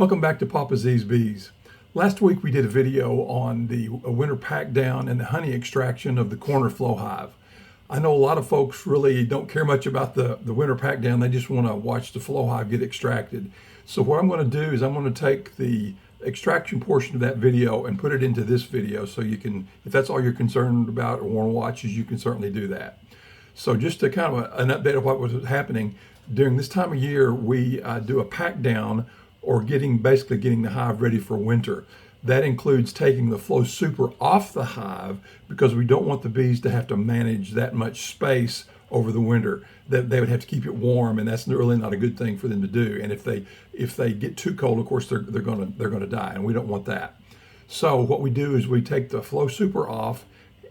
Welcome back to Papa Z's Bees. Last week we did a video on the winter pack down and the honey extraction of the corner Flow Hive. I know a lot of folks really don't care much about the winter pack down. They just want to watch the Flow Hive get extracted. So what I'm going to do is I'm going to take the extraction portion of that video and put it into this video so you can, if that's all you're concerned about or want to watch, you can certainly do that. So just to kind of an update of what was happening, during this time of year we do a pack down, or basically getting the hive ready for winter. That includes taking the Flow Super off the hive because we don't want the bees to have to manage that much space over the winter. That they would have to keep it warm, and that's really not a good thing for them to do. And if they get too cold, of course they're gonna die, and we don't want that. So what we do is we take the Flow Super off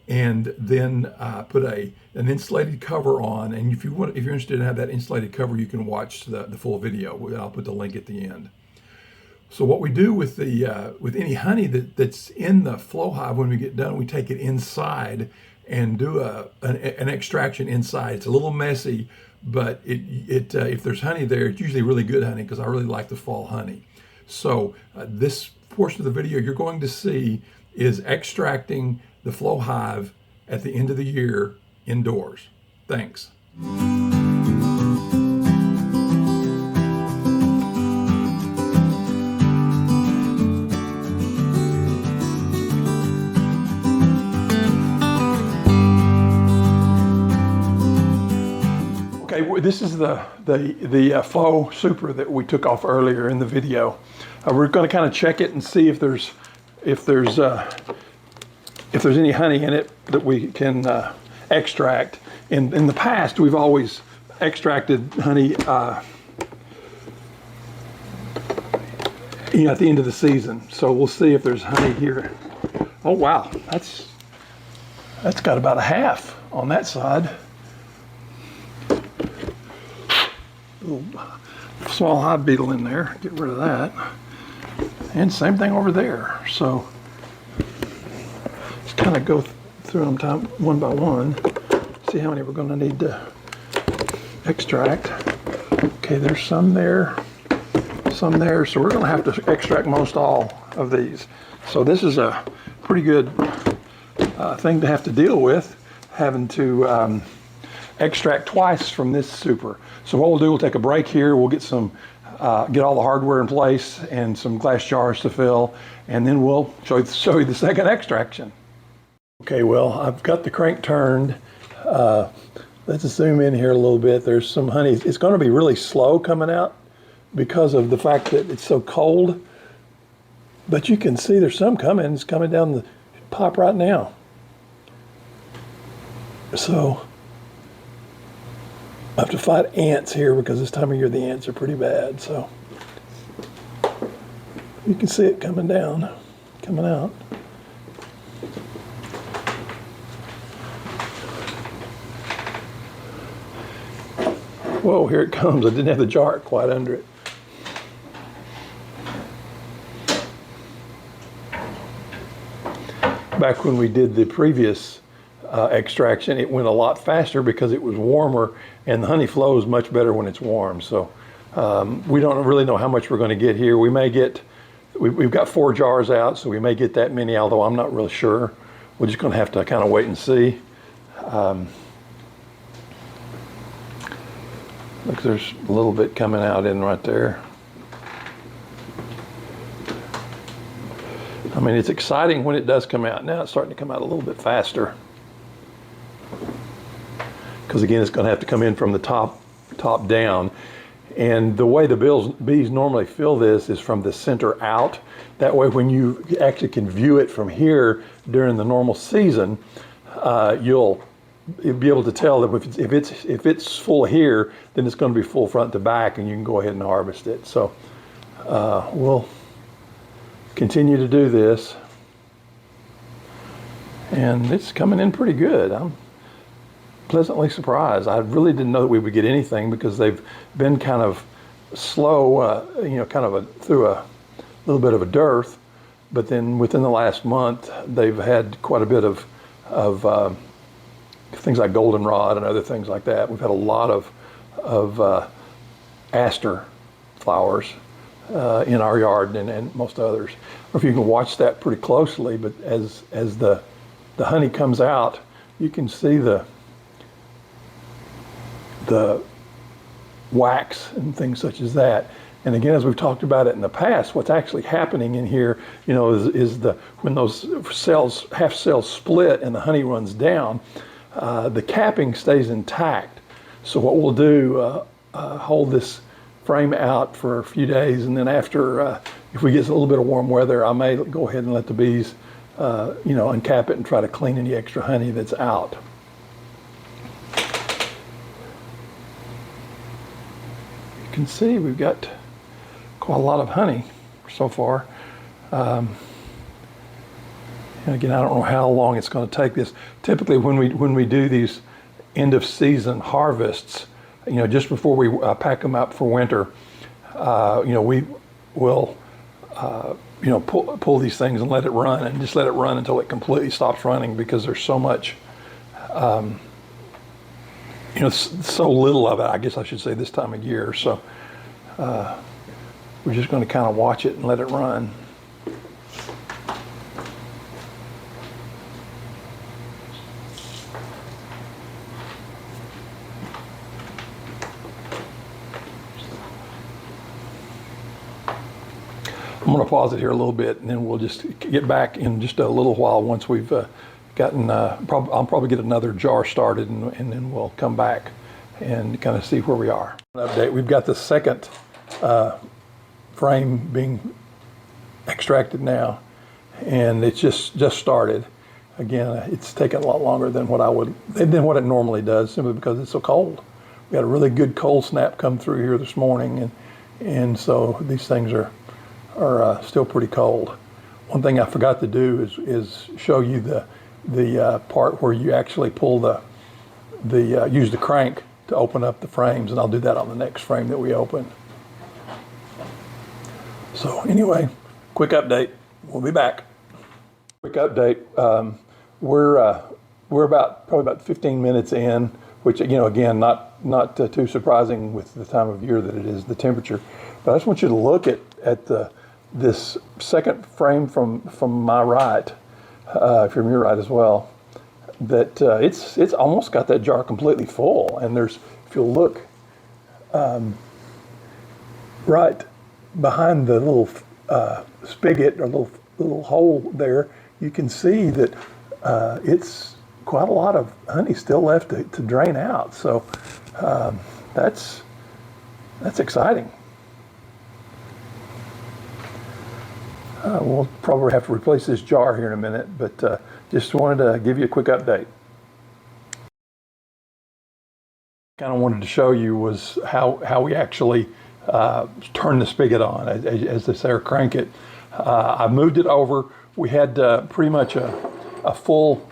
and then put an insulated cover on. And if you're interested in have that insulated cover, you can watch the full video. I'll put the link at the end. So what we do with any honey that's in the Flow Hive, when we get done, we take it inside and do an extraction inside. It's a little messy, but if there's honey there, it's usually really good honey because I really like the fall honey. So this portion of the video you're going to see is extracting the Flow Hive at the end of the year indoors. Thanks. Okay, this is the Flow Super that we took off earlier in the video. We're going to kind of check it and see if there's any honey in it that we can extract. In the past, we've always extracted honey at the end of the season. So we'll see if there's honey here. Oh wow, that's got about a half on that side. Little small hive beetle in there, get rid of that. And same thing over there. So just kind of go through them one by one, see how many we're going to need to extract. Okay, there's some there, some there. So we're going to have to extract most all of these. So this is a pretty good thing to have to deal with, having to extract twice from this super. So what we'll do, we'll take a break here. We'll get get all the hardware in place and some glass jars to fill, and then we'll show you the second extraction. Okay, well, I've got the crank turned. Let's zoom in here a little bit. There's some honey. It's going to be really slow coming out because of the fact that it's so cold. But you can see there's some coming. It's coming down the pipe right now. So I have to fight ants here because this time of year the ants are pretty bad. So you can see it coming down, coming out. Whoa, here it comes. I didn't have the jar quite under it. Back when we did the previous extraction, it went a lot faster because it was warmer, and the honey flows much better when it's warm. So we don't really know how much we're going to get here. We may get, we've got 4 jars out, so we may get that many, although I'm not really sure. We're just going to have to kind of wait and see. Look, there's a little bit coming out in right there. I mean, it's exciting when it does come out. Now it's starting to come out a little bit faster. Because again, it's going to have to come in from the top down. And the way the bees normally fill this is from the center out. That way, when you actually can view it from here during the normal season, you'll be able to tell that if it's full here, then it's going to be full front to back, and you can go ahead and harvest it. So we'll continue to do this, and it's coming in pretty good. I'm pleasantly surprised. I really didn't know that we would get anything because they've been kind of slow, through a little bit of a dearth. But then within the last month, they've had quite a bit of things like goldenrod and other things like that. We've had a lot of aster flowers in our yard and most others. Or if you can watch that pretty closely, but as the honey comes out, you can see the wax and things such as that. And again, as we've talked about it in the past, what's actually happening in here, you know, is when those cells, half cells split and the honey runs down, the capping stays intact. So what we'll do, hold this frame out for a few days, and then after, if we get a little bit of warm weather, I may go ahead and let the bees, you know, uncap it and try to clean any extra honey that's out. You can see we've got quite a lot of honey so far. And again, I don't know how long it's going to take this. Typically, when we do these end of season harvests, you know, just before we pack them up for winter, you know, we will, you know, pull these things and let it run, and just let it run until it completely stops running, because there's so much, you know, so little of it, I guess I should say, this time of year. So we're just going to kind of watch it and let it run. I'm going to pause it here a little bit, and then we'll just get back in just a little while once we've gotten, I'll probably get another jar started, and then we'll come back and kind of see where we are. Update, we've got the second frame being extracted now, and it's just started. Again, it's taken a lot longer than what it normally does, simply because it's so cold. We had a really good cold snap come through here this morning, and so these things are still pretty cold. One thing I forgot to do is show you the part where you actually pull use the crank to open up the frames, and I'll do that on the next frame that we open. So anyway, quick update. We'll be back. Quick update. We're probably about 15 minutes in, which, you know, again, not too surprising with the time of year that it is, the temperature. But I just want you to look at this second frame from my right, if you're from your right as well, that it's almost got that jar completely full. And there's, if you'll look right behind the little spigot or little hole there, you can see that it's quite a lot of honey still left to drain out. So that's exciting. We'll probably have to replace this jar here in a minute, but just wanted to give you a quick update. Kind of wanted to show you was how we actually turn the spigot on, as they say, or crank it. I moved it over. We had pretty much a full,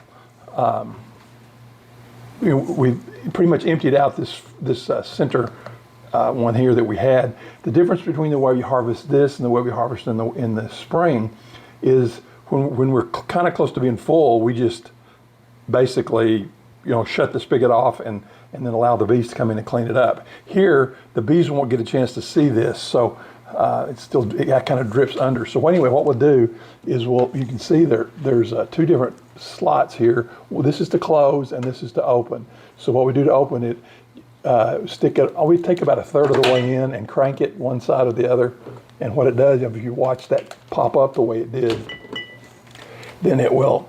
you know, we pretty much emptied out this center one here that we had. The difference between the way we harvest this and the way we harvest in the spring is when we're kind of close to being full, we just basically, you know, shut the spigot off and then allow the bees to come in and clean it up. Here, the bees won't get a chance to see this, so it kind of drips under. So anyway, what we'll do is you can see there's two different slots here. Well, this is to close and this is to open. So what we do to open it, we take about a third of the way in and crank it one side or the other. And what it does, if you watch that pop up the way it did, then it will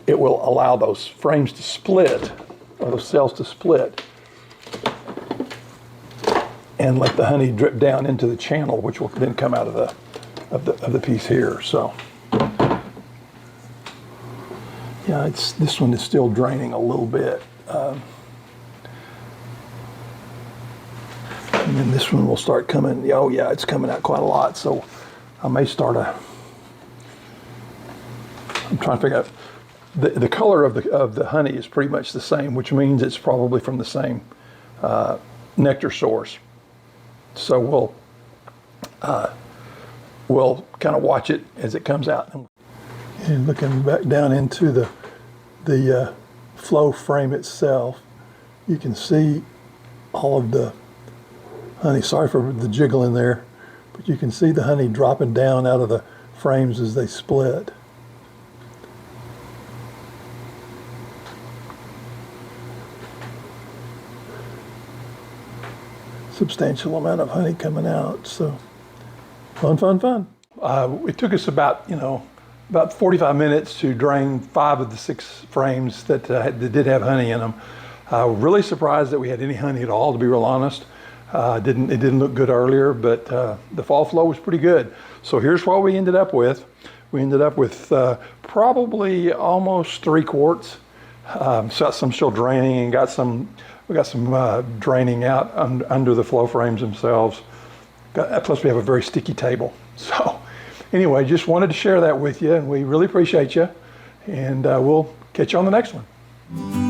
allow those frames to split, or those cells to split, and let the honey drip down into the channel, which will then come out of the piece here. So yeah, this one is still draining a little bit. And then this one will start coming. Oh yeah, it's coming out quite a lot. So I may start I'm trying to figure out the color of the honey is pretty much the same, which means it's probably from the same nectar source. So we'll kind of watch it as it comes out. And looking back down into the flow frame itself, you can see all of the honey. Sorry for the jiggle in there, But you can see the honey dropping down out of the frames as they split. Substantial amount of honey coming out, so fun, fun, fun. It took us about 45 minutes to drain 5 of the 6 frames that did have honey in them. Really surprised that we had any honey at all, to be real honest. It didn't look good earlier, but the fall flow was pretty good. So here's what we ended up with. We ended up with probably almost 3 quarts. Got some still draining, and we got some draining out under the flow frames themselves. Plus we have a very sticky table. So anyway, just wanted to share that with you, and we really appreciate you. And we'll catch you on the next one.